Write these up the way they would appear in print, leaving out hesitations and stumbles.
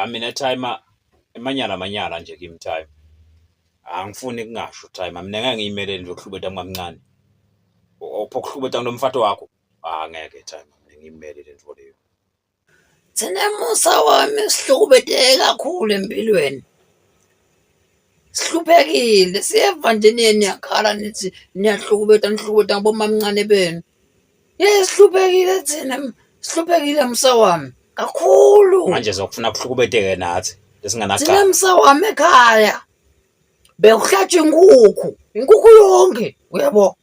Mina time manyana nje kimi time. Angifuni kungasho time. Mina ngeke ngiyimele nje ukuhlubeta kwamncane. Ophokuhlubeta nomfato wakho. Ngeke time. Mina ngiyimele le nto leyo. Thina musa wami sihlukubeteke kakhulu empilweni. Sihluphekile siyeva nje niyakhala nithi niyahlukubeta ngabomamncane benu. Sihluphekile thina, sihluphekile musa wami kakhulu. Manje zokufuna kuhlukubeteke nathi Thina lesinganagama. musa wami ekhaya bekuhlatshwa inkukhu yonke, uyabo.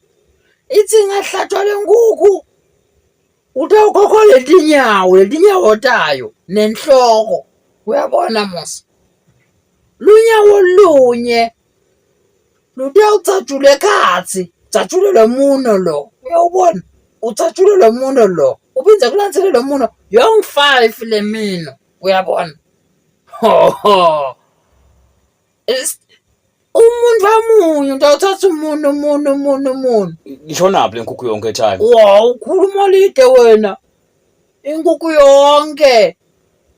Ithi ingahlatshwa le nkukhu utawukhokha letinyawo tayo nenhloko, uyabona musa. Lunyawo lunye lutawutsatshula ekhatsi, tsatshule lo muno lo, uyawubona, utsatshule lo muno lo, uphindze kulandzele lo muno, yongu-5 le mino, uyabona. Ho. Umuntu wamunye utawutsatsa umuntu. Ishonaphi le nkukhu yonke time? Wow, ukhuluma lide wena. Inkukhu yonke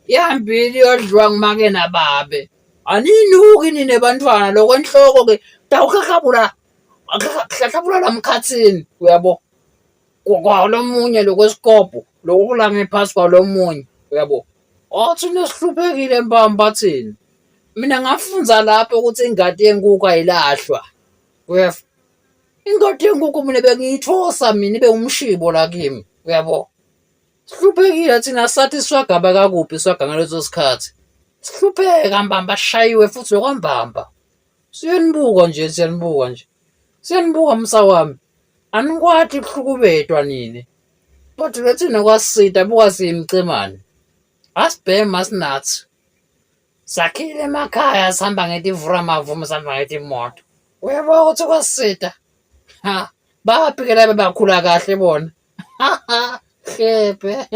ihambile iyodliwa ngumake nababe. Aninuki nine bantwana lokwenhloko ke tawuhlahlabula lamkhathini, uyabo. Kwalomunye lokwesikobho lokula ngephansi kwalomunye, uyabo. Othi nesihluphekile mbamba thina. Mina ngafunza lapho ukuthi ingadi yenkukhu ayilahlwa. Uyabo. Ingadi yenkukhu mina bengiyithosa mina ibe umshibo la kimi, uyabo. Sihluphekile thina sathi swagaba kakuphi swaga ngaleso sikhathi. Sihlupheka mbamba shayiwe futhi okwambamba. Siyanibuka nje. Siyanibuka musa wami. Anikwati kuhlukubetwa nini. Kodwa thina kwasita buka siyimcemane. Asibhema asinathi. Sakhile emakhaya sihamba ngetivura amavumo sihamba ngetimoto. Uyabona ukuthi kwasita. Baphikela bebakhula kahle bona. Khephe.